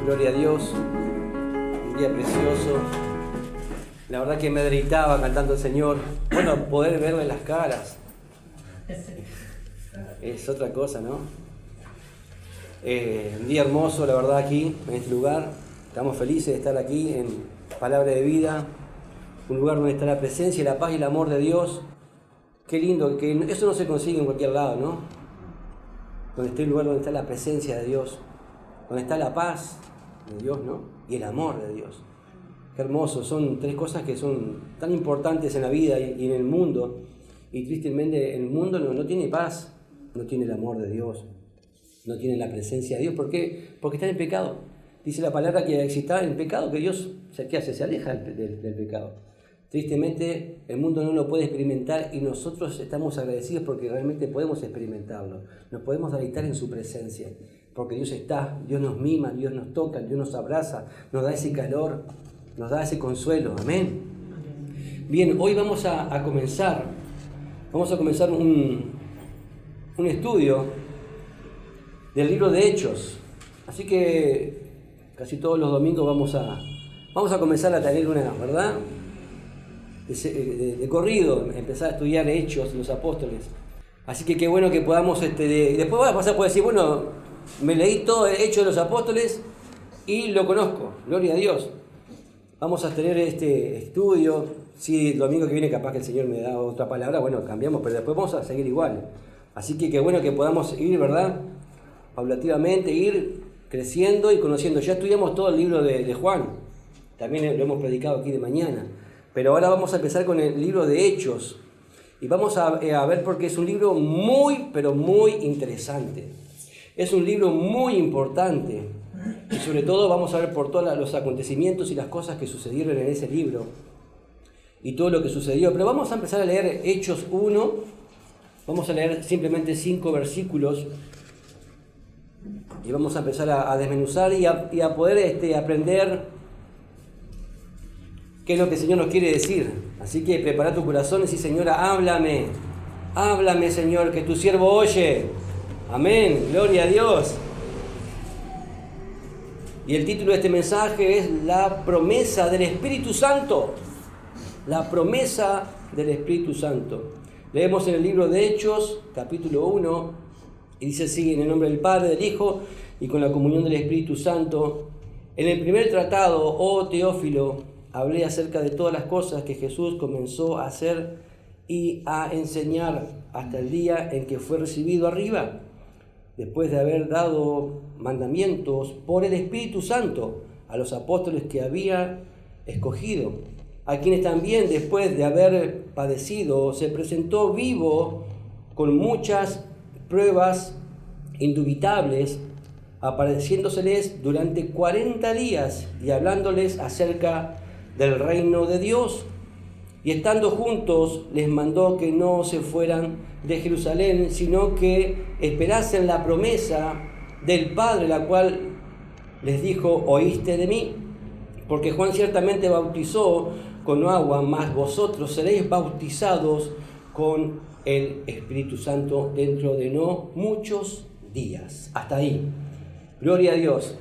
Gloria a Dios, un día precioso. La verdad que me deleitaba cantando al Señor. Bueno, poder verle las caras es otra cosa, ¿no? Un día hermoso, la verdad, aquí, en este lugar. Estamos felices de estar aquí en Palabra de Vida, un lugar donde está la presencia, la paz y el amor de Dios. Qué lindo, que eso no se consigue en cualquier lado, ¿no? Donde está el lugar donde está la presencia de Dios, donde está la paz de Dios, ¿no? Y el amor de Dios. Qué hermoso, son tres cosas que son tan importantes en la vida y en el mundo. Y tristemente el mundo no tiene paz, no tiene el amor de Dios, no tiene la presencia de Dios. ¿Por qué? Porque está en pecado. Dice la palabra que si está en pecado, que Dios, ¿qué hace? Se aleja del pecado. Tristemente el mundo no lo puede experimentar y nosotros estamos agradecidos porque realmente podemos experimentarlo. Nos podemos deleitar en su presencia. Porque Dios está, Dios nos mima, Dios nos toca, Dios nos abraza, nos da ese calor, nos da ese consuelo. Amén. Bien, hoy vamos a comenzar un estudio del libro de Hechos. Así que casi todos los domingos vamos a comenzar a tener una, ¿verdad? De corrido, empezar a estudiar Hechos, los apóstoles. Así que qué bueno que podamos, después vas a poder decir, bueno, me leí todo el Hechos de los Apóstoles y lo conozco, gloria a Dios. Vamos a tener este estudio. Si el domingo que viene capaz que el Señor me da otra palabra, bueno, cambiamos, pero después vamos a seguir igual. Así que qué bueno que podamos ir, ¿verdad? Paulativamente, ir creciendo y conociendo. Ya estudiamos todo el libro de Juan, también lo hemos predicado aquí de mañana. Pero ahora vamos a empezar con el libro de Hechos. Y vamos a ver porque es un libro muy, pero muy interesante. Es un libro muy importante y sobre todo vamos a ver por todos los acontecimientos y las cosas que sucedieron en ese libro y todo lo que sucedió. Pero vamos a empezar a leer Hechos 1, vamos a leer simplemente 5 versículos y vamos a empezar a desmenuzar y a poder aprender qué es lo que el Señor nos quiere decir. Así que prepara tu corazón y decir, Señora, háblame, Señor, que tu siervo oye. Amén, gloria a Dios. Y el título de este mensaje es La promesa del Espíritu Santo. La promesa del Espíritu Santo. Leemos en el libro de Hechos, capítulo 1, y dice así, en el nombre del Padre, del Hijo, y con la comunión del Espíritu Santo. En el primer tratado, oh Teófilo, hablé acerca de todas las cosas que Jesús comenzó a hacer y a enseñar hasta el día en que fue recibido arriba, después de haber dado mandamientos por el Espíritu Santo a los apóstoles que había escogido, a quienes también después de haber padecido se presentó vivo con muchas pruebas indubitables, apareciéndoseles durante 40 días y hablándoles acerca del reino de Dios. Y estando juntos les mandó que no se fueran de Jerusalén, sino que esperasen la promesa del Padre, la cual les dijo, oíste de mí, porque Juan ciertamente bautizó con agua, mas vosotros seréis bautizados con el Espíritu Santo dentro de no muchos días. Hasta ahí. Gloria a Dios.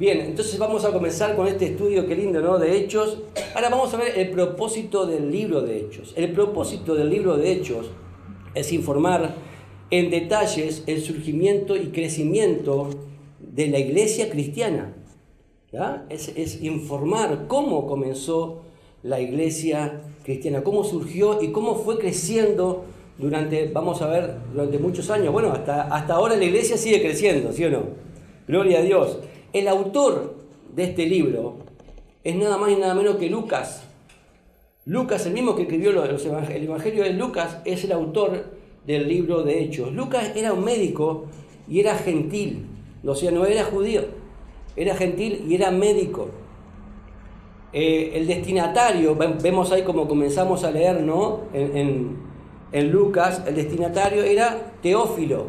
Bien, entonces vamos a comenzar con este estudio, qué lindo, ¿no?, de Hechos. Ahora vamos a ver el propósito del libro de Hechos. El propósito del libro de Hechos es informar en detalles el surgimiento y crecimiento de la iglesia cristiana. ¿Ya? Es informar cómo comenzó la iglesia cristiana, cómo surgió y cómo fue creciendo durante muchos años. Bueno, hasta ahora la iglesia sigue creciendo, ¿sí o no? Gloria a Dios. El autor de este libro es nada más y nada menos que Lucas. Lucas, el mismo que escribió el Evangelio de Lucas, es el autor del libro de Hechos. Lucas era un médico y era gentil. O sea, no era judío, era gentil y era médico. El destinatario, vemos ahí como comenzamos a leer, ¿no?, en Lucas, el destinatario era Teófilo.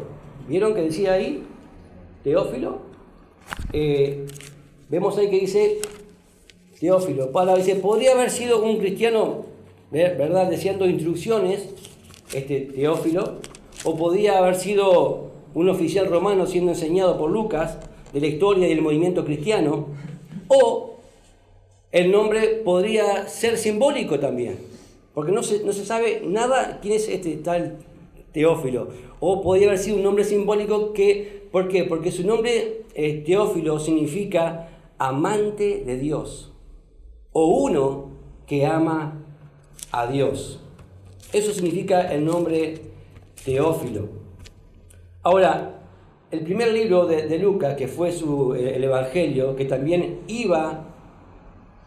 ¿Vieron que decía ahí? Teófilo. Vemos ahí que dice Teófilo. Dice, podría haber sido un cristiano, ¿verdad?, deseando instrucciones, Teófilo, o podía haber sido un oficial romano siendo enseñado por Lucas de la historia y del movimiento cristiano, o el nombre podría ser simbólico también, porque no se sabe nada quién es este tal Teófilo, o podría haber sido un nombre simbólico que, ¿por qué? Porque su nombre Teófilo significa amante de Dios, o uno que ama a Dios. Eso significa el nombre Teófilo. Ahora, el primer libro de Lucas, que fue el Evangelio, que también iba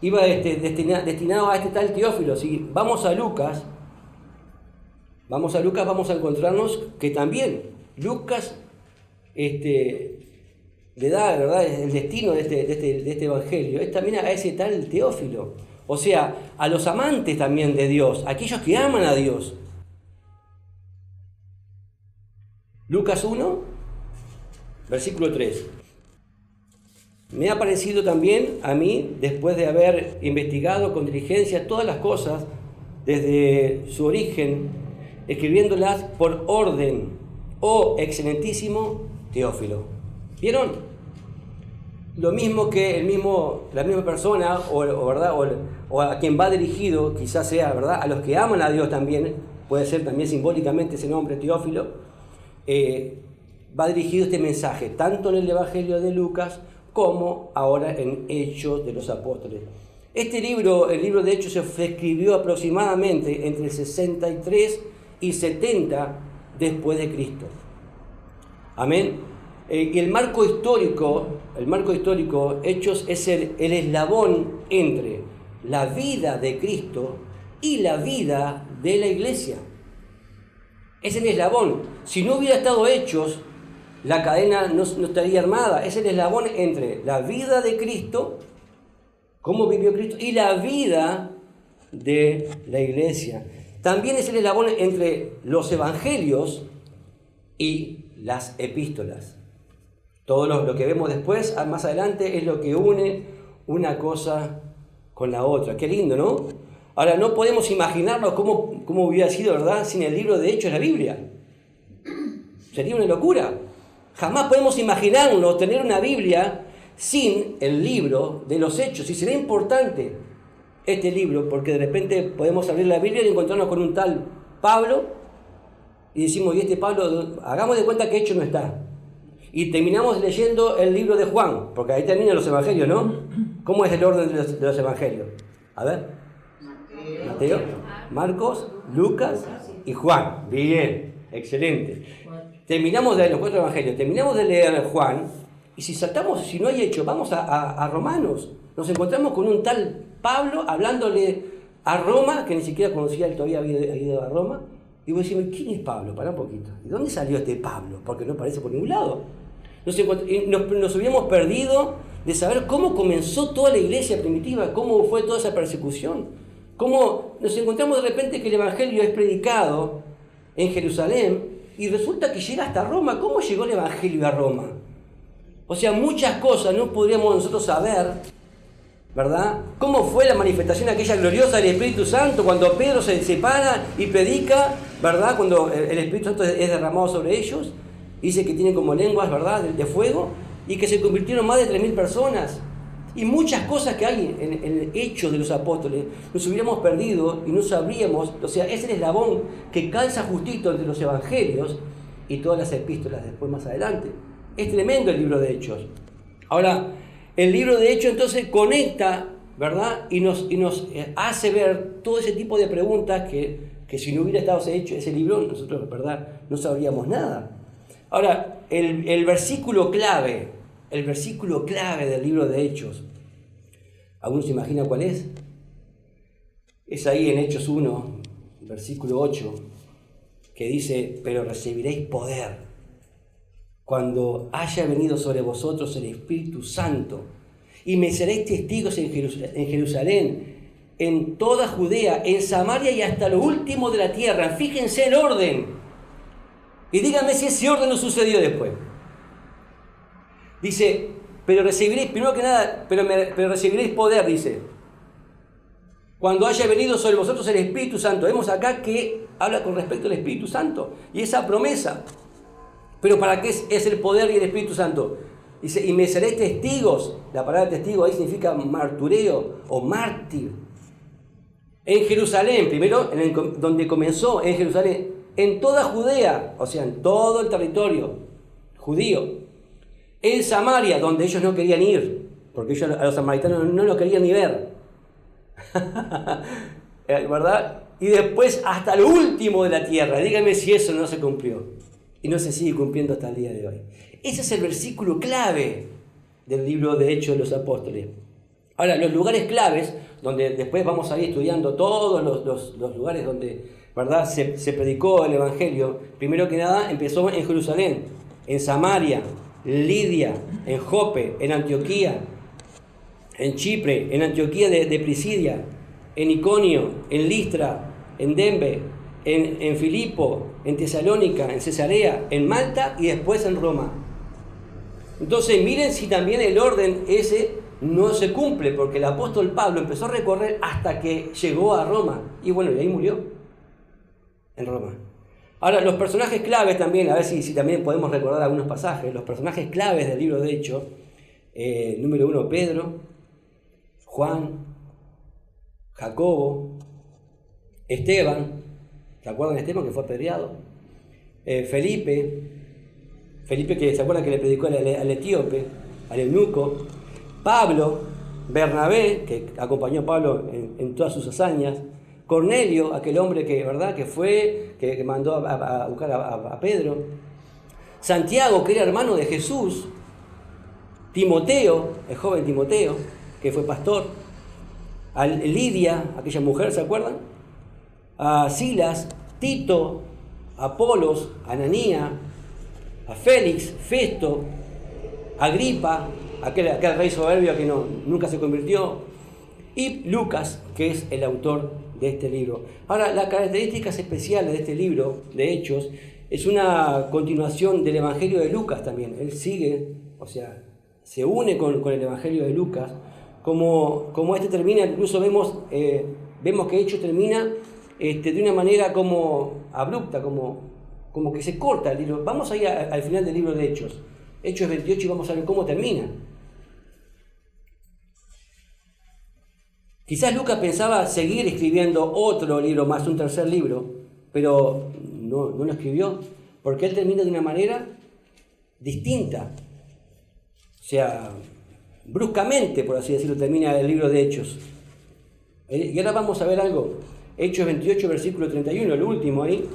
destinado a este tal Teófilo. Si vamos a Lucas, vamos a encontrarnos que también Lucas le da, ¿verdad?, el destino de este Evangelio, es también a ese tal Teófilo. O sea, a los amantes también de Dios, aquellos que aman a Dios. Lucas 1, versículo 3. Me ha parecido también a mí, después de haber investigado con diligencia todas las cosas desde su origen, escribiéndolas por orden, oh excelentísimo Teófilo. ¿Vieron? Lo mismo que la misma persona, ¿verdad? O a quien va dirigido, quizás sea, ¿verdad?, a los que aman a Dios también, puede ser también simbólicamente ese nombre Teófilo, va dirigido este mensaje, tanto en el Evangelio de Lucas, como ahora en Hechos de los Apóstoles. Este libro, el libro de Hechos, se escribió aproximadamente entre el 63 y 70 después de Cristo. Amén. Y el marco histórico, Hechos es el eslabón entre la vida de Cristo y la vida de la iglesia. Es el eslabón. Si no hubiera estado Hechos, la cadena no estaría armada. Es el eslabón entre la vida de Cristo, cómo vivió Cristo, y la vida de la iglesia. También es el eslabón entre los evangelios y las epístolas. Todo lo que vemos después, más adelante, es lo que une una cosa con la otra. Qué lindo, ¿no? Ahora, no podemos imaginarnos cómo hubiera sido, ¿verdad?, sin el libro de Hechos de la Biblia. Sería una locura. Jamás podemos imaginarnos tener una Biblia sin el libro de los Hechos. Y será importante este libro, porque de repente podemos abrir la Biblia y encontrarnos con un tal Pablo, y decimos, ¿y este Pablo? Hagamos de cuenta que Hechos no está. Y terminamos leyendo el libro de Juan, porque ahí terminan los evangelios, ¿no? ¿Cómo es el orden de los evangelios? A ver. Mateo, Marcos, Lucas y Juan. Bien, excelente. Terminamos de leer los 4 evangelios, terminamos de leer Juan, y si no hay Hechos, vamos a Romanos. Nos encontramos con un tal Pablo hablándole a Roma, que ni siquiera conocía, él todavía había ido a Roma. Y vos decís, ¿quién es Pablo? Pará un poquito. ¿De dónde salió este Pablo? Porque no aparece por ningún lado. Nos habíamos perdido de saber cómo comenzó toda la iglesia primitiva, cómo fue toda esa persecución. Cómo nos encontramos de repente que el evangelio es predicado en Jerusalén y resulta que llega hasta Roma. ¿Cómo llegó el evangelio a Roma? O sea, muchas cosas no podríamos nosotros saber, ¿verdad? ¿Cómo fue la manifestación aquella gloriosa del Espíritu Santo cuando Pedro se separa y predica, ¿verdad? Cuando el Espíritu Santo es derramado sobre ellos, dice que tienen como lenguas, ¿verdad?, de fuego, y que se convirtieron más de 3.000 personas. Y muchas cosas que hay en el Hechos de los Apóstoles nos hubiéramos perdido y no sabríamos. O sea, es el eslabón que calza justito entre los evangelios y todas las epístolas después más adelante. Es tremendo el libro de Hechos. Ahora, el libro de Hechos entonces conecta, ¿verdad?, y nos hace ver todo ese tipo de preguntas que si no hubiera estado ese libro, nosotros, ¿verdad?, no sabríamos nada. Ahora, el versículo clave del libro de Hechos, ¿alguno se imagina cuál es? Es ahí en Hechos 1, versículo 8, que dice, pero recibiréis poder cuando haya venido sobre vosotros el Espíritu Santo, y me seréis testigos en Jerusalén, en toda Judea, en Samaria y hasta lo último de la tierra. Fíjense el orden. Y díganme si ese orden no sucedió después. Dice, pero recibiréis, primero que nada, pero recibiréis poder, dice, cuando haya venido sobre vosotros el Espíritu Santo. Vemos acá que habla con respecto al Espíritu Santo y esa promesa. ¿Pero para qué es el poder y el Espíritu Santo? Dice, y me seréis testigos. La palabra testigo ahí significa martureo o mártir. En Jerusalén, primero donde comenzó, en Jerusalén, en toda Judea, o sea, en todo el territorio judío. En Samaria, donde ellos no querían ir, porque ellos a los samaritanos no los querían ni ver. ¿Verdad? Y después hasta lo último de la tierra. Díganme si eso no se cumplió. Y no se sigue cumpliendo hasta el día de hoy. Ese es el versículo clave del libro de Hechos de los Apóstoles. Ahora, los lugares claves, donde después vamos a ir estudiando todos los lugares donde, ¿verdad?, se predicó el Evangelio. Primero que nada, empezó en Jerusalén, en Samaria, Lidia, en Jope, en Antioquía, en Chipre, en Antioquía de Pisidia, en Iconio, en Listra, en Derbe, en Filipo, en Tesalónica, en Cesarea, en Malta y después en Roma. Entonces miren si también el orden ese no se cumple, porque el apóstol Pablo empezó a recorrer hasta que llegó a Roma. Y bueno, y ahí murió, en Roma. Ahora, los personajes claves también, a ver si también podemos recordar algunos pasajes. Los personajes claves del libro de Hechos, número 1, Pedro, Juan, Jacobo, Esteban. ¿Se acuerdan de Esteban que fue apedreado? Felipe, que se acuerdan que le predicó al etíope, al eunuco. Pablo, Bernabé, que acompañó a Pablo en todas sus hazañas. Cornelio, aquel hombre que mandó a buscar a Pedro. Santiago, que era hermano de Jesús. Timoteo, el joven Timoteo, que fue pastor. A Lidia, aquella mujer, ¿se acuerdan? A Silas, Tito, Apolos, Ananía, a Félix, Festo, Agripa, aquel rey soberbio que nunca se convirtió, y Lucas, que es el autor de este libro. Ahora, las características especiales de este libro, de Hechos, es una continuación del Evangelio de Lucas también. Él sigue, o sea, se une con el Evangelio de Lucas. Como este termina, incluso vemos que Hechos termina de una manera como abrupta, como que se corta el libro. Vamos a ir al final del libro de Hechos, Hechos 28, y vamos a ver cómo termina. Quizás Lucas pensaba seguir escribiendo otro libro más, un tercer libro, pero no lo escribió, porque él termina de una manera distinta. O sea, bruscamente, por así decirlo, termina el libro de Hechos. Y ahora vamos a ver algo. Hechos 28, versículo 31, el último ahí.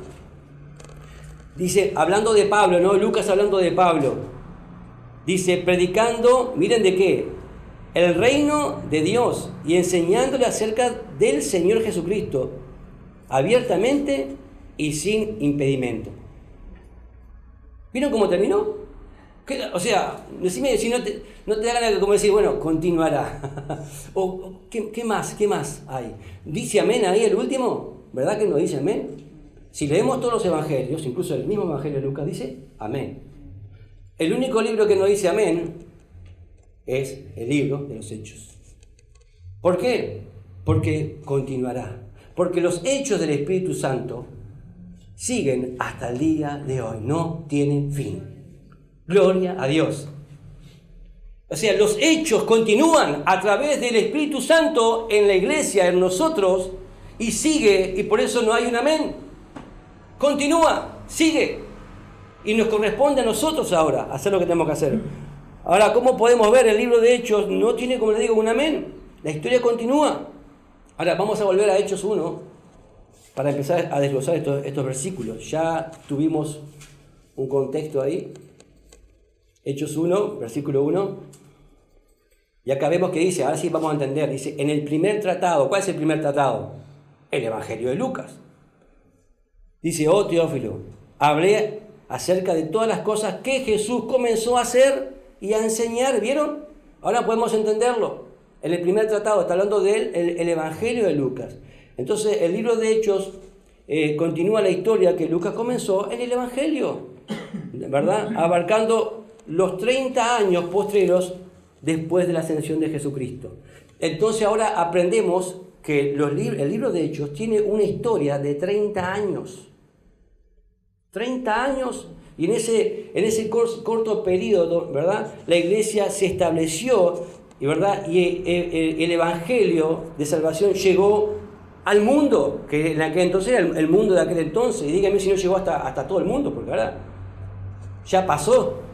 Dice, hablando de Pablo, ¿no? Lucas hablando de Pablo. Dice, predicando, miren de qué, el reino de Dios y enseñándole acerca del Señor Jesucristo, abiertamente y sin impedimento. ¿Vieron cómo terminó? O sea, decime si no te da ganas de como decir, bueno, continuará. O ¿qué más hay? ¿Dice amén ahí el último? ¿Verdad que no dice amén? Si leemos todos los evangelios, incluso el mismo evangelio de Lucas dice amén. El único libro que no dice amén es el libro de los Hechos. ¿Por qué? Porque continuará. Porque los hechos del Espíritu Santo siguen hasta el día de hoy. No tienen fin. Gloria a Dios. O sea, los hechos continúan a través del Espíritu Santo en la iglesia, en nosotros, y sigue, y por eso no hay un amén. Continúa, sigue. Y nos corresponde a nosotros ahora hacer lo que tenemos que hacer. Ahora, ¿cómo podemos ver? El libro de Hechos no tiene, como les digo, un amén. La historia continúa. Ahora, vamos a volver a Hechos 1 para empezar a desglosar estos versículos. Ya tuvimos un contexto ahí. Hechos 1, versículo 1. Y acá vemos que dice, ahora sí vamos a entender, dice, en el primer tratado, ¿cuál es el primer tratado? El Evangelio de Lucas. Dice, oh Teófilo, hablé acerca de todas las cosas que Jesús comenzó a hacer y a enseñar, ¿vieron? Ahora podemos entenderlo. En el primer tratado está hablando de el Evangelio de Lucas. Entonces el libro de Hechos continúa la historia que Lucas comenzó en el Evangelio, ¿verdad? Abarcando los 30 años postreros después de la ascensión de Jesucristo. Entonces ahora aprendemos que el libro de Hechos tiene una historia de 30 años. 30 años, Y en ese corto periodo, ¿verdad?, la iglesia se estableció, ¿verdad?, y el evangelio de salvación llegó al mundo, que en aquel entonces era el mundo de aquel entonces. Y dígame si no llegó hasta todo el mundo, porque ahora ya pasó.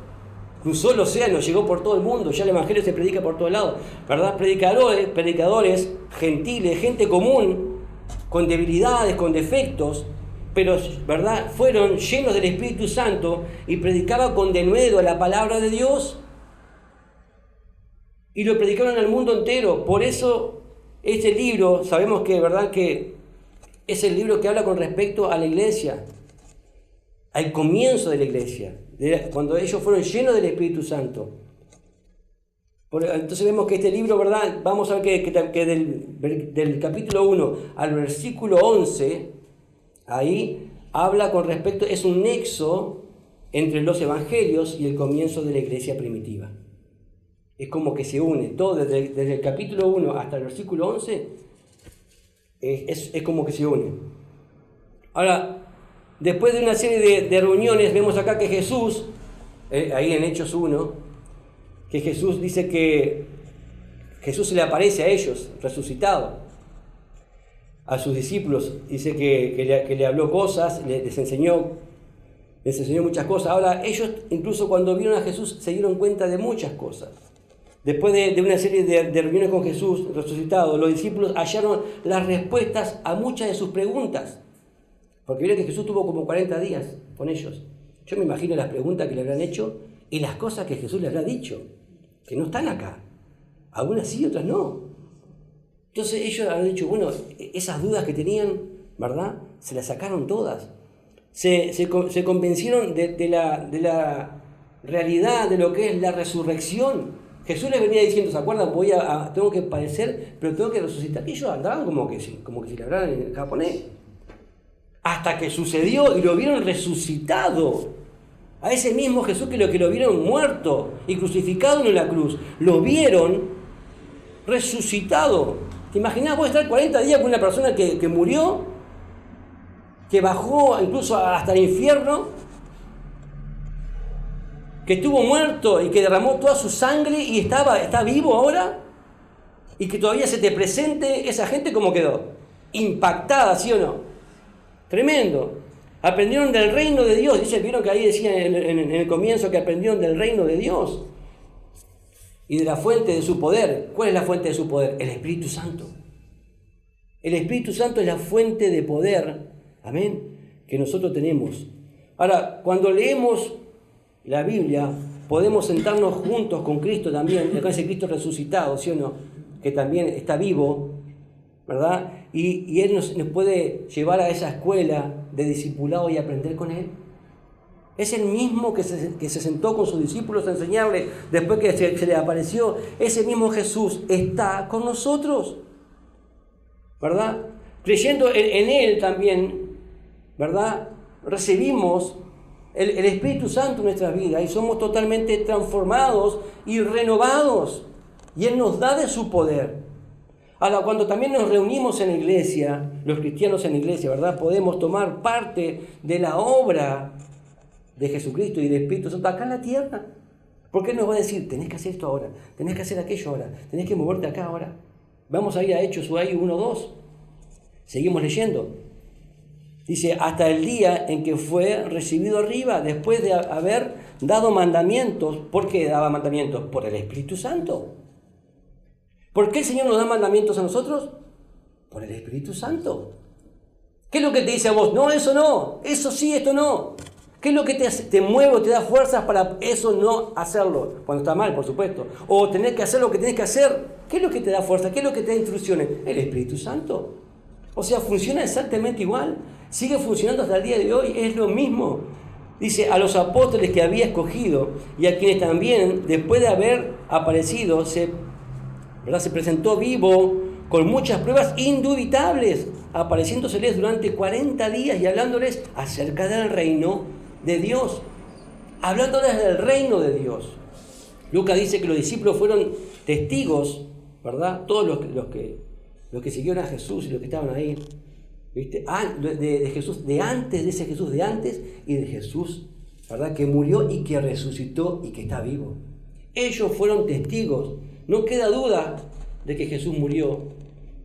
Cruzó el océano, llegó por todo el mundo, ya el evangelio se predica por todos lados, ¿verdad? Predicadores gentiles, gente común, con debilidades, con defectos, pero, ¿verdad?, fueron llenos del Espíritu Santo y predicaban con denuedo la palabra de Dios. Y lo predicaron al mundo entero. Por eso este libro, sabemos que, ¿verdad?, que es el libro que habla con respecto a la iglesia, al comienzo de la iglesia, cuando ellos fueron llenos del Espíritu Santo. Entonces vemos que este libro, ¿verdad?, vamos a ver que del capítulo 1 al versículo 11, ahí habla con respecto, es un nexo entre los evangelios y el comienzo de la iglesia primitiva. Es como que se une todo, desde el capítulo 1 hasta el versículo 11, es como que se une. Ahora, después de una serie de reuniones, vemos acá que Jesús, ahí en Hechos 1, que Jesús dice que Jesús se le aparece a ellos, resucitado, a sus discípulos, dice que le habló cosas, les enseñó muchas cosas. Ahora, ellos incluso cuando vieron a Jesús se dieron cuenta de muchas cosas. Después de una serie de reuniones con Jesús resucitado, los discípulos hallaron las respuestas a muchas de sus preguntas. Porque vieron que Jesús tuvo como 40 días con ellos. Yo me imagino las preguntas que le habrán hecho y las cosas que Jesús le habrá dicho, que no están acá. Algunas sí, otras no. Entonces ellos han dicho, bueno, esas dudas que tenían, ¿verdad?, se las sacaron todas. Se convencieron de la realidad de lo que es la resurrección. Jesús les venía diciendo, ¿se acuerdan? Tengo que padecer, pero tengo que resucitar. Y ellos andaban como que si le hablaran en japonés. Hasta que sucedió y lo vieron resucitado. A ese mismo Jesús que lo vieron muerto y crucificado en la cruz, lo vieron resucitado. ¿Te imaginás vos estar 40 días con una persona que murió, que bajó incluso hasta el infierno, que estuvo muerto y que derramó toda su sangre y está vivo ahora? Y que todavía se te presente esa gente como quedó, impactada, ¿sí o no? Tremendo. Aprendieron del reino de Dios. Vieron que ahí decía en el comienzo que aprendieron del reino de Dios y de la fuente de su poder. ¿Cuál es la fuente de su poder? El Espíritu Santo. El Espíritu Santo es la fuente de poder, amén, que nosotros tenemos. Ahora, cuando leemos la Biblia, podemos sentarnos juntos con Cristo también, con ese Cristo resucitado, ¿sí o no?, que también está vivo, ¿verdad? Y Él nos puede llevar a esa escuela de discipulado y aprender con Él. Es el mismo que se sentó con sus discípulos a enseñarles después que se le apareció. Ese mismo Jesús está con nosotros, ¿verdad? Creyendo en Él también, ¿verdad?, recibimos el Espíritu Santo en nuestras vidas y somos totalmente transformados y renovados. Y Él nos da de su poder. Ahora, cuando también nos reunimos en la iglesia, los cristianos en la iglesia, ¿verdad?, podemos tomar parte de la obra de Jesucristo y del Espíritu Santo acá en la tierra. Porque Él nos va a decir, tenés que hacer esto ahora, tenés que hacer aquello ahora, tenés que moverte acá ahora. Vamos a ir a Hechos 1:2. Seguimos leyendo. Dice, hasta el día en que fue recibido arriba, después de haber dado mandamientos. ¿Por qué daba mandamientos? Por el Espíritu Santo. ¿Por qué el Señor nos da mandamientos a nosotros? Por el Espíritu Santo. ¿Qué es lo que te dice a vos? No, eso sí, esto no. ¿Qué es lo que te mueve o te da fuerzas para eso no hacerlo? Cuando está mal, por supuesto. O tener que hacer lo que tenés que hacer. ¿Qué es lo que te da fuerza? ¿Qué es lo que te da instrucciones? El Espíritu Santo. O sea, funciona exactamente igual. Sigue funcionando hasta el día de hoy. Es lo mismo. Dice, a los apóstoles que había escogido y a quienes también, después de haber aparecido, se presentó vivo con muchas pruebas indubitables, apareciéndoseles durante 40 días y hablándoles acerca del reino de Dios. Hablándoles del reino de Dios. Lucas dice que los discípulos fueron testigos, ¿verdad? Todos los que siguieron a Jesús y los que estaban ahí, ¿viste? De Jesús, de antes de ese Jesús de antes y de Jesús ¿verdad? Que murió y que resucitó y que está vivo. Ellos fueron testigos. No queda duda de que Jesús murió,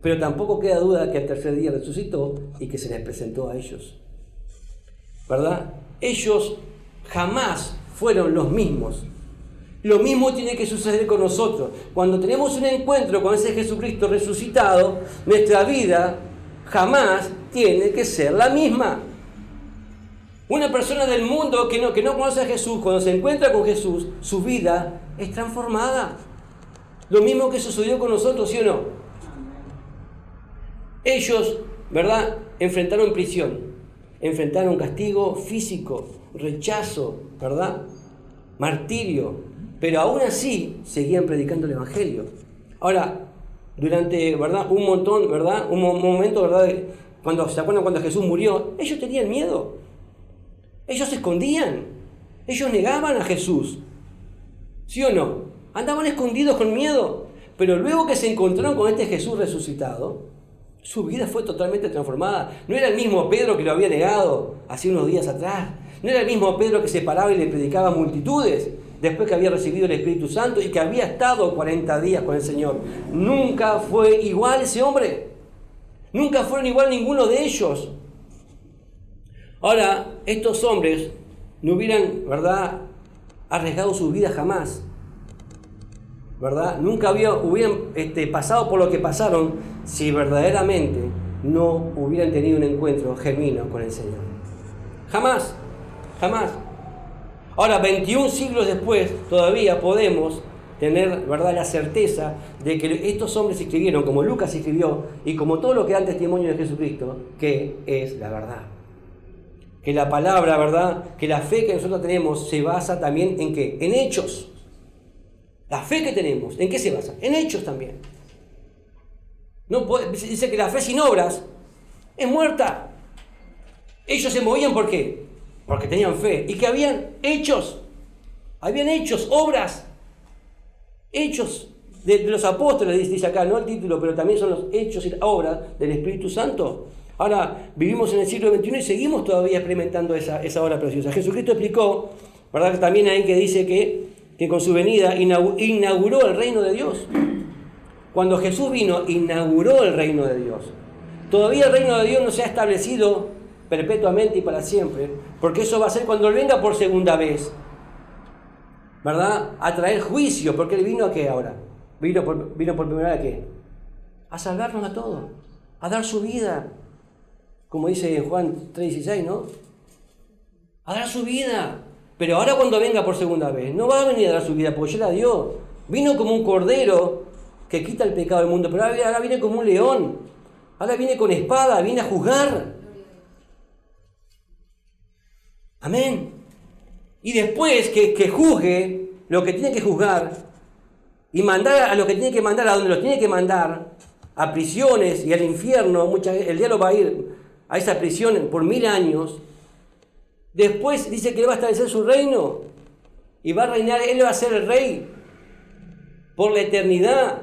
pero tampoco queda duda que al tercer día resucitó y que se les presentó a ellos. ¿Verdad? Ellos jamás fueron los mismos. Lo mismo tiene que suceder con nosotros. Cuando tenemos un encuentro con ese Jesucristo resucitado, nuestra vida jamás tiene que ser la misma. Una persona del mundo que no conoce a Jesús, cuando se encuentra con Jesús, su vida es transformada. Lo mismo que sucedió con nosotros, ¿sí o no? Ellos, ¿verdad?, enfrentaron prisión, enfrentaron castigo físico, rechazo, ¿verdad?, martirio, pero aún así seguían predicando el Evangelio. Ahora, durante, ¿verdad?, un montón, ¿verdad?, un momento, ¿verdad?, ¿se acuerdan cuando Jesús murió? Ellos tenían miedo. Ellos se escondían. Ellos negaban a Jesús. ¿Sí o no? Andaban escondidos con miedo. Pero luego que se encontraron con este Jesús resucitado, su vida fue totalmente transformada. No era el mismo Pedro que lo había negado hace unos días atrás. No era el mismo Pedro que se paraba y le predicaba a multitudes después que había recibido el Espíritu Santo y que había estado 40 días con el Señor. Nunca fue igual ese hombre. Nunca fueron igual ninguno de ellos. Ahora, estos hombres no hubieran, ¿verdad?, arriesgado su vida jamás, ¿verdad? Nunca hubieran pasado por lo que pasaron si verdaderamente no hubieran tenido un encuentro genuino con el Señor. Jamás, jamás. Ahora, 21 siglos después, todavía podemos tener, ¿verdad?, la certeza de que estos hombres escribieron, como Lucas escribió, y como todo lo que dan testimonio de Jesucristo, que es la verdad. Que la palabra, ¿verdad?, que la fe que nosotros tenemos se basa también en ¿qué? En hechos. La fe que tenemos, ¿en qué se basa? En hechos también. Dice que la fe sin obras es muerta. Ellos se movían ¿por qué? Porque tenían fe. Y que habían hechos, obras. Hechos de los apóstoles, dice acá, no el título, pero también son los hechos y obras del Espíritu Santo. Ahora, vivimos en el siglo XXI y seguimos todavía experimentando esa obra preciosa. Jesucristo explicó, ¿verdad?, también ahí que dice que con su venida inauguró el reino de Dios. Cuando Jesús vino, inauguró el reino de Dios. Todavía el reino de Dios no se ha establecido perpetuamente y para siempre, porque eso va a ser cuando Él venga por segunda vez, ¿verdad?, a traer juicio, porque Él vino ¿a qué ahora? Vino por primera vez ¿a qué? A salvarnos a todos, a dar su vida, como dice Juan 3:16, ¿no? A dar su vida. Pero ahora cuando venga por segunda vez, no va a venir a dar su vida porque ya la dio. Vino como un cordero que quita el pecado del mundo, pero ahora viene como un león. Ahora viene con espada, viene a juzgar. Amén. Y después que juzgue lo que tiene que juzgar y mandar a lo que tiene que mandar, a donde lo tiene que mandar, a prisiones y al infierno, el diablo va a ir a esa prisión por 1000 años. Después dice que Él va a establecer su reino y va a reinar, Él va a ser el rey por la eternidad.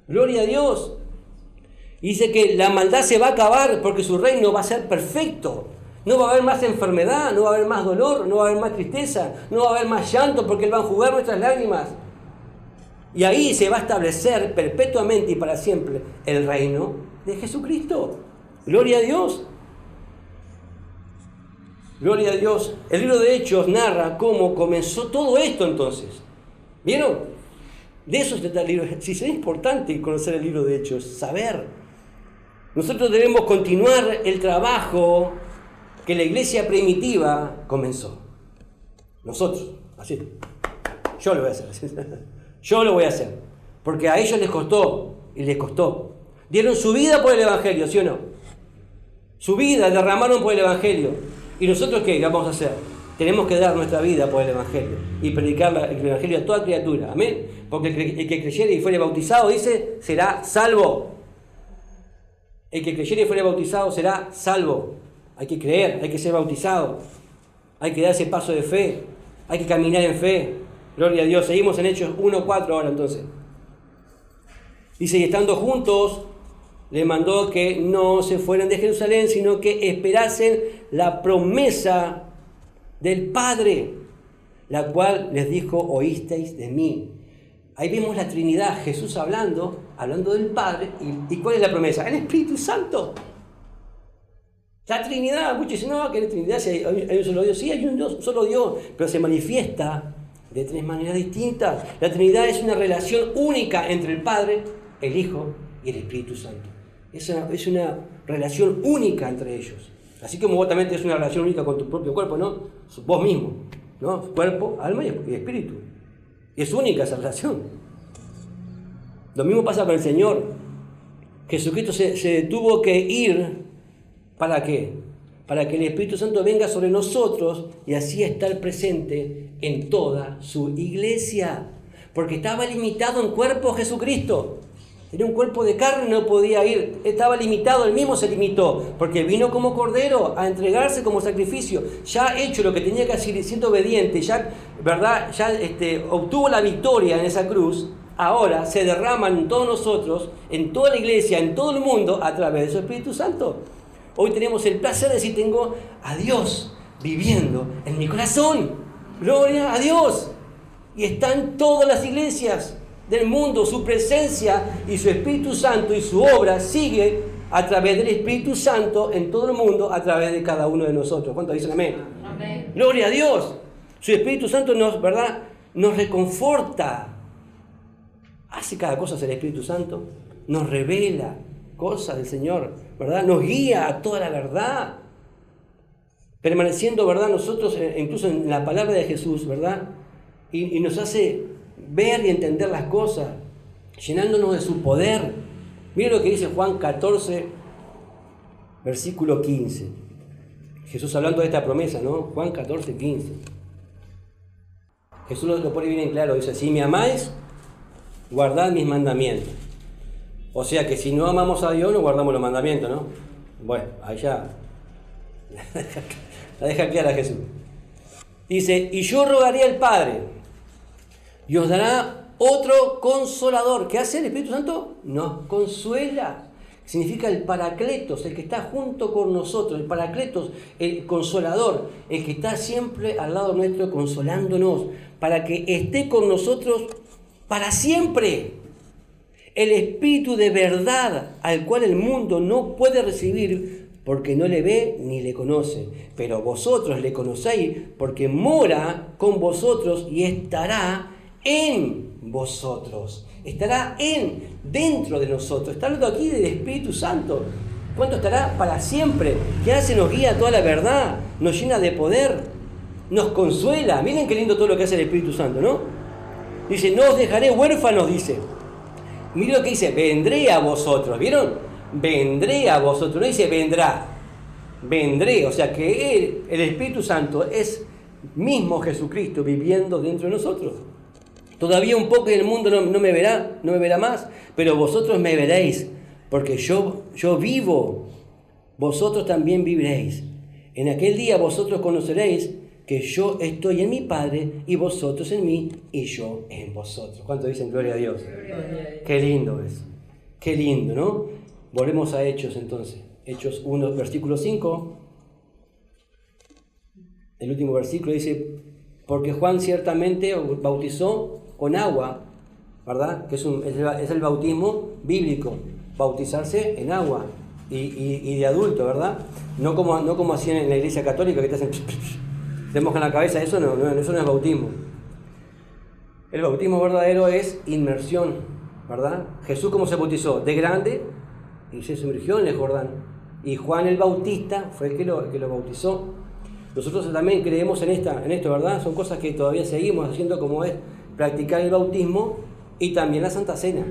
Gloria a Dios. Y dice que la maldad se va a acabar porque su reino va a ser perfecto. No va a haber más enfermedad, no va a haber más dolor, no va a haber más tristeza, no va a haber más llanto porque Él va a enjugar nuestras lágrimas. Y ahí se va a establecer perpetuamente y para siempre el reino de Jesucristo. Gloria a Dios. Gloria a Dios. El libro de Hechos narra cómo comenzó todo esto entonces. ¿Vieron? De eso se trata el libro. Si es importante conocer el libro de Hechos, saber. Nosotros debemos continuar el trabajo que la iglesia primitiva comenzó. Nosotros, así. Yo lo voy a hacer. Yo lo voy a hacer. Porque a ellos les costó y les costó. Dieron su vida por el Evangelio, ¿sí o no? Su vida derramaron por el Evangelio. ¿Y nosotros qué vamos a hacer? Tenemos que dar nuestra vida por el Evangelio y predicar el Evangelio a toda criatura. Amén. Porque el que creyere y fuere bautizado, dice, será salvo. El que creyere y fuere bautizado será salvo. Hay que creer, hay que ser bautizado. Hay que dar ese paso de fe. Hay que caminar en fe. Gloria a Dios. Seguimos en Hechos 1:4 ahora entonces. Dice, y estando juntos, les mandó que no se fueran de Jerusalén, sino que esperasen la promesa del Padre, la cual les dijo, oísteis de mí. Ahí vemos la Trinidad, Jesús hablando del Padre. ¿Y cuál es la promesa? El Espíritu Santo. La Trinidad, muchos dicen, no, que la Trinidad hay un solo Dios. Sí, hay un solo Dios, pero se manifiesta de tres maneras distintas. La Trinidad es una relación única entre el Padre, el Hijo y el Espíritu Santo. Es una relación única entre ellos. Así como vos también tenés una relación única con tu propio cuerpo, ¿no? Vos mismo, ¿no? Cuerpo, alma y espíritu. Es única esa relación. Lo mismo pasa con el Señor. Jesucristo se tuvo que ir, ¿para qué? Para que el Espíritu Santo venga sobre nosotros y así estar presente en toda su iglesia. Porque estaba limitado en cuerpo Jesucristo. Era un cuerpo de carne, no podía ir. Estaba limitado, él mismo se limitó. Porque vino como cordero a entregarse como sacrificio. Ya hecho lo que tenía que hacer, siendo obediente, ya, ¿verdad? Ya obtuvo la victoria en esa cruz. Ahora se derrama en todos nosotros, en toda la iglesia, en todo el mundo, a través de su Espíritu Santo. Hoy tenemos el placer de decir, tengo a Dios viviendo en mi corazón. Gloria a Dios. Y están todas las iglesias del mundo, su presencia y su Espíritu Santo y su obra sigue a través del Espíritu Santo en todo el mundo, a través de cada uno de nosotros. ¿Cuántos dicen amén? Amén. Gloria a Dios. Su Espíritu Santo nos reconforta. Hace cada cosa el Espíritu Santo. Nos revela cosas del Señor, ¿verdad? Nos guía a toda la verdad. Permaneciendo, ¿verdad? Nosotros, incluso en la palabra de Jesús, ¿verdad? Y nos hace ver y entender las cosas, llenándonos de su poder. Miren lo que dice Juan 14, versículo 15. Jesús hablando de esta promesa, ¿no? Juan 14, 15. Jesús lo pone bien en claro, dice, si me amáis, guardad mis mandamientos. O sea que si no amamos a Dios, no guardamos los mandamientos, ¿no? Bueno, allá la deja clara Jesús. Dice, y yo rogaré al Padre, y os dará otro consolador. ¿Qué hace el Espíritu Santo? Nos consuela. Significa el Paracletos, el que está junto con nosotros. El Paracletos, el consolador, el que está siempre al lado nuestro consolándonos, para que esté con nosotros para siempre. El Espíritu de verdad, al cual el mundo no puede recibir porque no le ve ni le conoce. Pero vosotros le conocéis porque mora con vosotros y estará en vosotros. Estará dentro de nosotros. Está hablando aquí del Espíritu Santo. ¿Cuánto estará? Para siempre. Que hace, nos guía a toda la verdad, nos llena de poder, nos consuela. Miren qué lindo todo lo que hace el Espíritu Santo, ¿no? Dice, no os dejaré huérfanos, dice. Miren lo que dice, vendré a vosotros. ¿Vieron? Vendré a vosotros. No dice vendrá. Vendré. O sea que el Espíritu Santo es mismo Jesucristo viviendo dentro de nosotros. Todavía un poco en el mundo no me verá más, pero vosotros me veréis, porque yo vivo, vosotros también viviréis. En aquel día vosotros conoceréis que yo estoy en mi Padre, y vosotros en mí, y yo en vosotros. ¿Cuánto dicen gloria a Dios? Qué lindo es. Qué lindo, ¿no? Volvemos a Hechos entonces. Hechos 1, versículo 5. El último versículo dice, porque Juan ciertamente bautizó con agua, ¿verdad? Que es el bautismo bíblico, bautizarse en agua y de adulto, ¿verdad? No como hacían en la iglesia católica, que te hacen, te mojan la cabeza, eso no es bautismo. El bautismo verdadero es inmersión, ¿verdad? Jesús, ¿cómo se bautizó? De grande, y se sumergió en el Jordán. Y Juan el Bautista fue el que lo bautizó. Nosotros también creemos en esto, ¿verdad? Son cosas que todavía seguimos haciendo, como es practicar el bautismo y también la Santa Cena.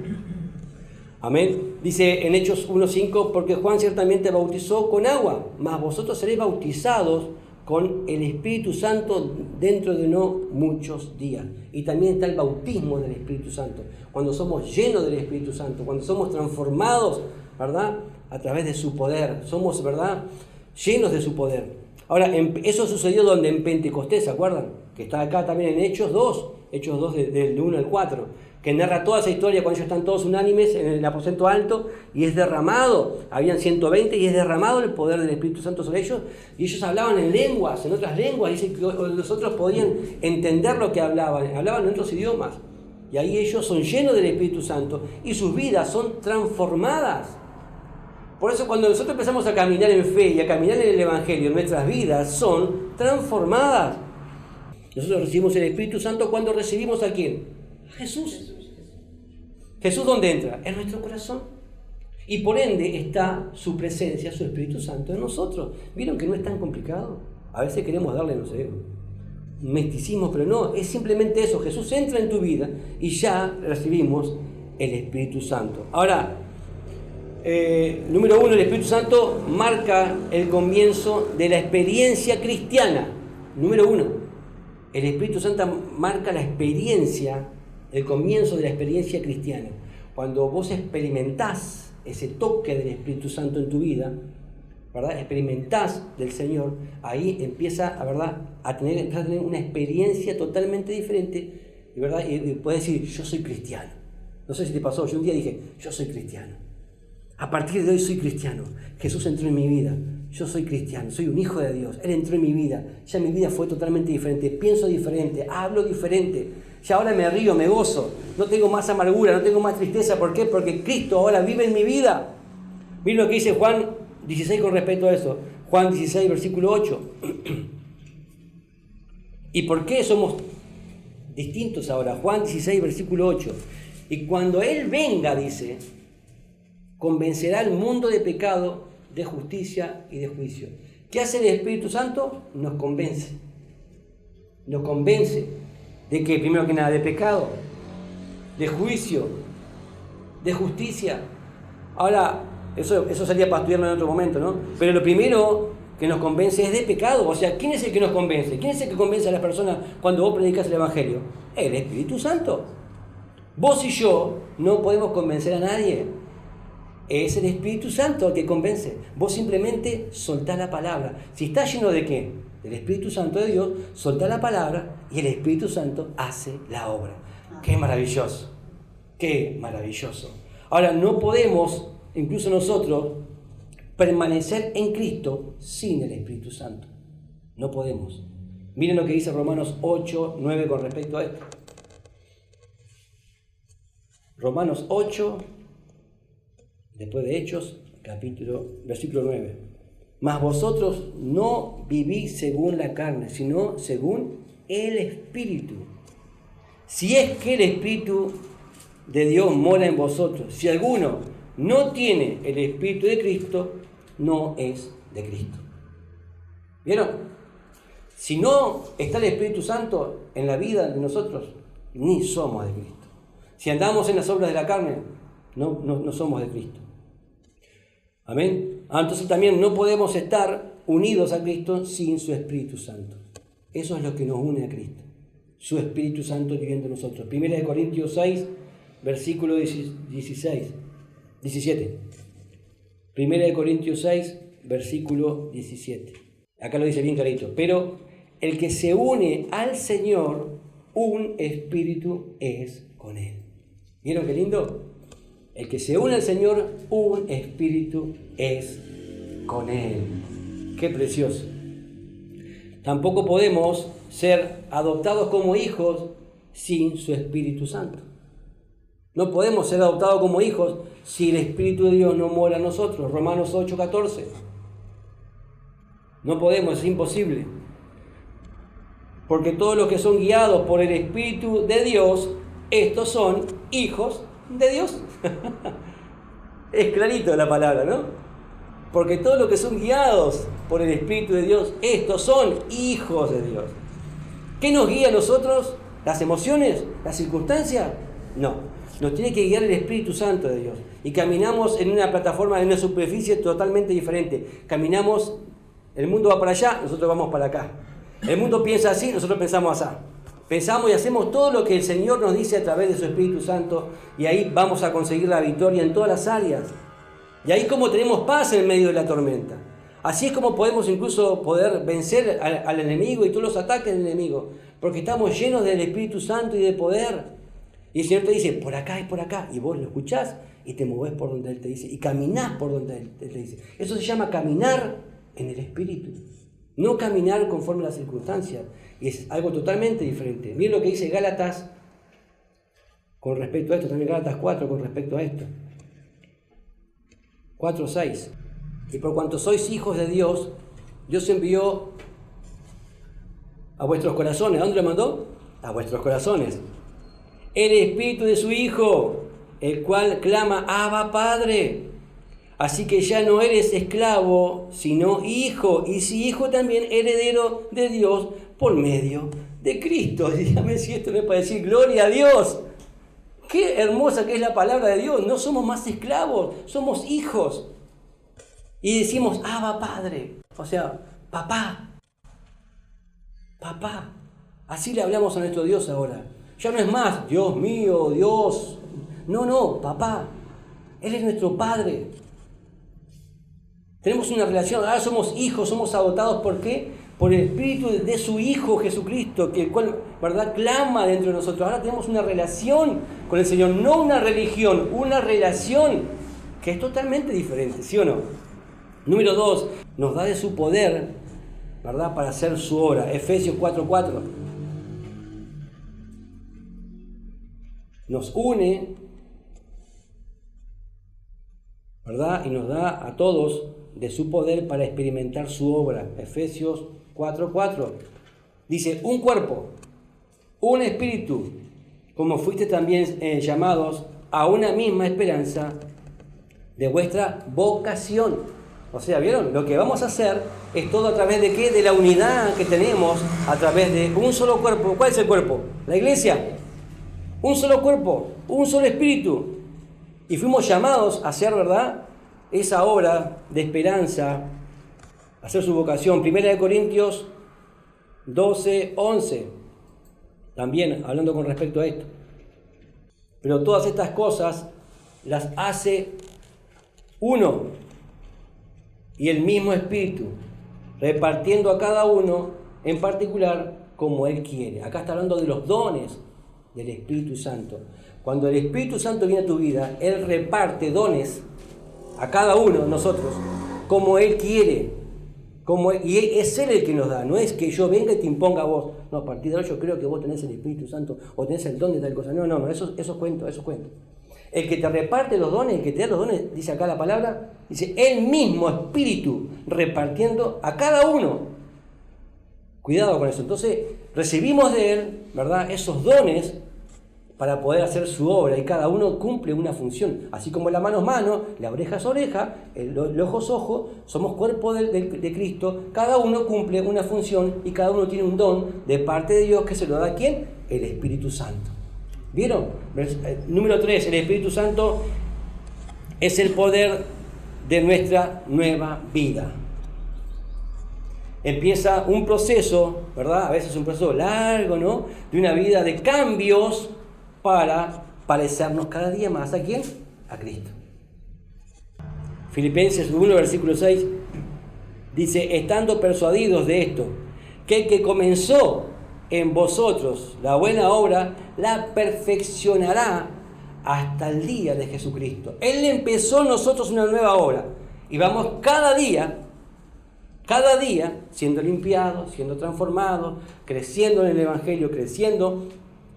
Amén. Dice en Hechos 1:5, porque Juan ciertamente bautizó con agua, mas vosotros seréis bautizados con el Espíritu Santo dentro de no muchos días. Y también está el bautismo del Espíritu Santo, cuando somos llenos del Espíritu Santo, cuando somos transformados, ¿verdad? A través de su poder, somos, ¿verdad? Llenos de su poder. Ahora, eso sucedió donde en Pentecostés, ¿se acuerdan? Que está acá también en Hechos 2, Hechos 2 del 1 al 4, que narra toda esa historia cuando ellos están todos unánimes en el aposento alto y es derramado, habían 120 y es derramado el poder del Espíritu Santo sobre ellos y ellos hablaban en lenguas, en otras lenguas, dice que los otros podían entender lo que hablaban en otros idiomas y ahí ellos son llenos del Espíritu Santo y sus vidas son transformadas. Por eso cuando nosotros empezamos a caminar en fe y a caminar en el Evangelio, nuestras vidas son transformadas. Nosotros recibimos el Espíritu Santo cuando recibimos ¿a quién? A Jesús. ¿Jesús dónde entra? En nuestro corazón. Y por ende está su presencia, su Espíritu Santo en nosotros. ¿Vieron que no es tan complicado? A veces queremos darle, no sé, un misticismo, pero no, es simplemente eso. Jesús entra en tu vida y ya recibimos el Espíritu Santo. Ahora, número 1, el Espíritu Santo marca el comienzo de la experiencia cristiana. Número 1, el Espíritu Santo marca la experiencia, el comienzo de la experiencia cristiana. Cuando vos experimentás ese toque del Espíritu Santo en tu vida, ¿verdad? Experimentás del Señor, ahí empieza a tener una experiencia totalmente diferente, ¿verdad? Y puedes decir, yo soy cristiano. No sé si te pasó, yo un día dije, yo soy cristiano. A partir de hoy soy cristiano. Jesús entró en mi vida. Yo soy cristiano, soy un hijo de Dios. Él entró en mi vida. Ya mi vida fue totalmente diferente. Pienso diferente, hablo diferente. Ya ahora me río, me gozo. No tengo más amargura, no tengo más tristeza. ¿Por qué? Porque Cristo ahora vive en mi vida. Miren lo que dice Juan 16 con respecto a eso. Juan 16, versículo 8. ¿Y por qué somos distintos ahora? Juan 16, versículo 8. Y cuando Él venga, dice, convencerá al mundo de pecado, de justicia y de juicio. ¿Qué hace el Espíritu Santo? Nos convence. Nos convence de que, primero que nada, de pecado, de juicio, de justicia. Ahora, eso sería para estudiarlo en otro momento, ¿no? Pero lo primero que nos convence es de pecado. O sea, ¿quién es el que nos convence? ¿Quién es el que convence a las personas cuando vos predicas el Evangelio? El Espíritu Santo. Vos y yo no podemos convencer a nadie. Es el Espíritu Santo el que convence. Vos simplemente soltá la palabra. Si está lleno de ¿qué? Del Espíritu Santo de Dios, soltá la palabra y el Espíritu Santo hace la obra. ¡Qué maravilloso! ¡Qué maravilloso! Ahora, no podemos, incluso nosotros, permanecer en Cristo sin el Espíritu Santo. No podemos. Miren lo que dice Romanos 8, 9 con respecto a esto. Romanos 8, después de Hechos, versículo 9. Mas vosotros no vivís según la carne, sino según el Espíritu. Si es que el Espíritu de Dios mora en vosotros. Si alguno no tiene el Espíritu de Cristo, no es de Cristo. ¿Vieron? Si no está el Espíritu Santo en la vida de nosotros, ni somos de Cristo. Si andamos en las obras de la carne, no somos de Cristo. Amén. Entonces también no podemos estar unidos a Cristo sin su Espíritu Santo. Eso es lo que nos une a Cristo. Su Espíritu Santo viviendo en nosotros. 1 Corintios 6, versículo 17. 1 Corintios 6, versículo 17. Acá lo dice bien clarito. Pero el que se une al Señor, un espíritu es con Él. ¿Vieron qué lindo? El que se une al Señor, un espíritu es con Él. ¡Qué precioso! Tampoco podemos ser adoptados como hijos sin su Espíritu Santo. No podemos ser adoptados como hijos si el Espíritu de Dios no mora en nosotros. Romanos 8, 14. No podemos, es imposible. Porque todos los que son guiados por el Espíritu de Dios, estos son hijos de Dios. Es clarito la palabra, ¿no? Porque todos los que son guiados por el Espíritu de Dios, estos son hijos de Dios. ¿Qué nos guía a nosotros? ¿Las emociones? ¿Las circunstancias? No. Nos tiene que guiar el Espíritu Santo de Dios. Y caminamos en una plataforma, en una superficie totalmente diferente. Caminamos, el mundo va para allá, nosotros vamos para acá. El mundo piensa así, nosotros pensamos así. Pensamos y hacemos todo lo que el Señor nos dice a través de su Espíritu Santo y ahí vamos a conseguir la victoria en todas las áreas. Y ahí como tenemos paz en medio de la tormenta. Así es como podemos incluso poder vencer al enemigo y todos los ataques del enemigo. porque estamos llenos del Espíritu Santo y de poder. Y el Señor te dice, por acá y por acá, y vos lo escuchás y te movés por donde Él te dice, y caminás por donde Él te dice. Eso se llama caminar en el Espíritu, no caminar conforme a las circunstancias, y es algo totalmente diferente. Miren lo que dice Gálatas con respecto a esto, también Gálatas 4 con respecto a esto. 4:6. Y por cuanto sois hijos de Dios, Dios envió a vuestros corazones. ¿A dónde lo mandó? A vuestros corazones el Espíritu de su Hijo, el cual clama, Abba, Padre. Así que ya no eres esclavo, sino hijo, y si hijo también heredero de Dios por medio de Cristo. Dígame si esto no es para decir gloria a Dios. Qué hermosa que es la palabra de Dios. No somos más esclavos, somos hijos. Y decimos, Abba, Padre. O sea, papá. Papá. Así le hablamos a nuestro Dios ahora. Ya no es más, Dios mío, Dios. No, papá. Él es nuestro Padre. Tenemos una relación, ahora somos hijos, somos adoptados. ¿Por qué? Por el Espíritu de su Hijo Jesucristo, que el cual, ¿verdad?, clama dentro de nosotros. Ahora tenemos una relación con el Señor, no una religión, una relación que es totalmente diferente, ¿sí o no? Número 2, nos da de su poder, ¿verdad?, para hacer su obra. Efesios 4:4. Nos une, ¿verdad?, y nos da a todos de su poder para experimentar su obra. Efesios 4:4. Dice, un cuerpo, un espíritu, como fuiste también llamados a una misma esperanza de vuestra vocación. O sea, ¿vieron? Lo que vamos a hacer es todo a través de ¿qué? De la unidad que tenemos a través de un solo cuerpo. ¿Cuál es el cuerpo? La iglesia. Un solo cuerpo, un solo espíritu. Y fuimos llamados a hacer, ¿verdad?, esa obra de esperanza, a hacer su vocación. 1 Corintios 12:11. También hablando con respecto a esto. Pero todas estas cosas las hace uno y el mismo Espíritu, repartiendo a cada uno en particular como Él quiere. Acá está hablando de los dones del Espíritu Santo. Cuando el Espíritu Santo viene a tu vida, Él reparte dones a cada uno de nosotros como Él quiere. Y es Él el que nos da, no es que yo venga y te imponga a vos. No, a partir de ahora yo creo que vos tenés el Espíritu Santo o tenés el don de tal cosa. No, eso es cuento. El que te reparte los dones, el que te da los dones, dice acá la palabra, dice el mismo Espíritu repartiendo a cada uno. Cuidado con eso. Entonces recibimos de Él, ¿verdad?, esos dones para poder hacer su obra, y cada uno cumple una función. Así como la mano es mano, la oreja es oreja, el ojo es ojo, somos cuerpo de Cristo, cada uno cumple una función y cada uno tiene un don de parte de Dios que se lo da ¿a quién? El Espíritu Santo. ¿Vieron? Número 3, el Espíritu Santo es el poder de nuestra nueva vida. Empieza un proceso, ¿verdad? A veces un proceso largo, ¿no?, de una vida de cambios para parecernos cada día más ¿a quién? A Cristo. Filipenses 1, versículo 6 dice, estando persuadidos de esto, que el que comenzó en vosotros la buena obra, la perfeccionará hasta el día de Jesucristo. Él empezó en nosotros una nueva obra y vamos cada día siendo limpiados, siendo transformados, creciendo en el Evangelio, creciendo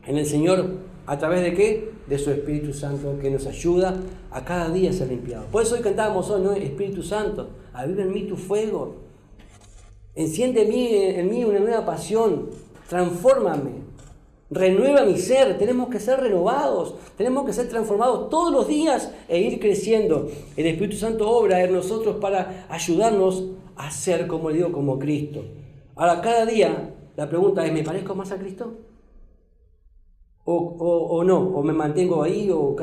en el Señor. ¿A través de qué? De su Espíritu Santo, que nos ayuda a cada día ser limpiados. Por eso hoy cantábamos hoy, ¿no? Espíritu Santo, aviva en mí tu fuego. Enciende en mí una nueva pasión. Transfórmame. Renueva mi ser. Tenemos que ser renovados. Tenemos que ser transformados todos los días e ir creciendo. El Espíritu Santo obra en nosotros para ayudarnos a ser, como le digo, como Cristo. Ahora, cada día, la pregunta es, ¿me parezco más a Cristo? O no, o me mantengo ahí, o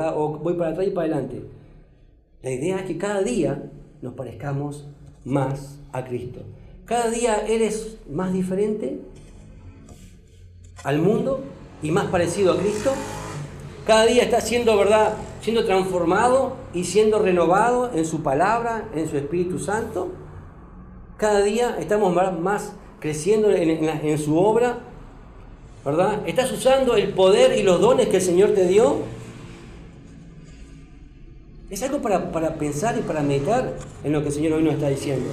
voy para atrás y para adelante. La idea es que cada día nos parezcamos más a Cristo. Cada día eres más diferente al mundo y más parecido a Cristo. Cada día estás siendo, ¿verdad?, siendo transformado y siendo renovado en su palabra, en su Espíritu Santo. Cada día estamos más creciendo en su obra. ¿verdad? ¿Estás usando el poder y los dones que el Señor te dio? Es algo para pensar y para meditar en lo que el Señor hoy nos está diciendo.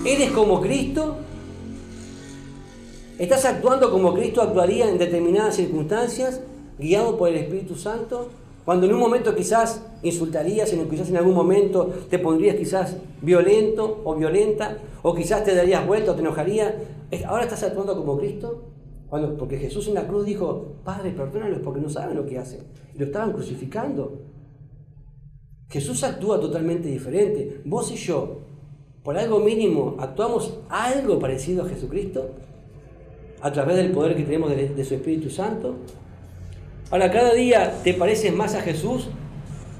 ¿Eres como Cristo? ¿Estás actuando como Cristo actuaría en determinadas circunstancias, guiado por el Espíritu Santo? Cuando en un momento quizás insultarías, quizás en algún momento te pondrías quizás violento o violenta, o quizás te darías vuelta o te enojarías. ¿Ahora estás actuando como Cristo? Porque Jesús en la cruz dijo, Padre, perdónalos porque no saben lo que hacen. Y lo estaban crucificando. Jesús actúa totalmente diferente. Vos y yo, por algo mínimo, ¿actuamos algo parecido a Jesucristo? A través del poder que tenemos de su Espíritu Santo. Ahora, cada día te pareces más a Jesús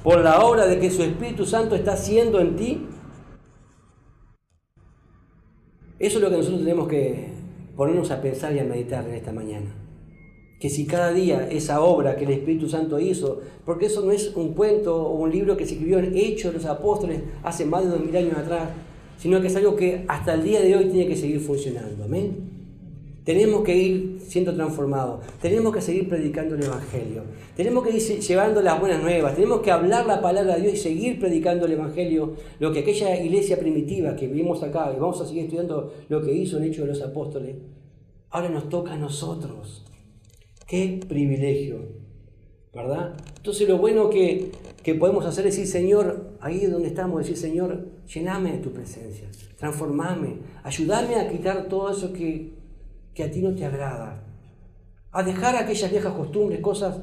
por la obra de que su Espíritu Santo está haciendo en ti. Eso es lo que nosotros tenemos que ponernos a pensar y a meditar en esta mañana. Que si cada día esa obra que el Espíritu Santo hizo, porque eso no es un cuento o un libro que se escribió en Hechos de los Apóstoles hace más de 2000 años atrás, sino que es algo que hasta el día de hoy tiene que seguir funcionando. Amén. Tenemos que ir siendo transformados, tenemos que seguir predicando el Evangelio, tenemos que ir llevando las buenas nuevas, tenemos que hablar la palabra de Dios y seguir predicando el Evangelio, lo que aquella iglesia primitiva que vimos acá, y vamos a seguir estudiando lo que hizo en Hechos de los Apóstoles, ahora nos toca a nosotros. ¡Qué privilegio! ¿Verdad? Entonces lo bueno que podemos hacer es decir, Señor, ahí donde estamos, decir, Señor, llename de tu presencia, transformame, ayúdame a quitar todo eso que a ti no te agrada, a dejar aquellas viejas costumbres, cosas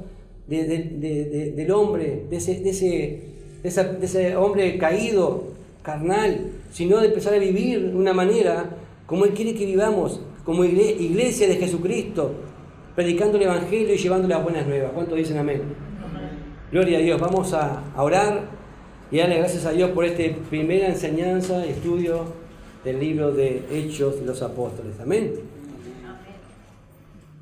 del hombre, de ese hombre caído, carnal, sino de empezar a vivir de una manera como Él quiere que vivamos, como iglesia de Jesucristo, predicando el Evangelio y llevando las buenas nuevas. ¿Cuántos dicen amén? Amén. Gloria a Dios. Vamos a orar y darle gracias a Dios por esta primera enseñanza, estudio del libro de Hechos de los Apóstoles. Amén.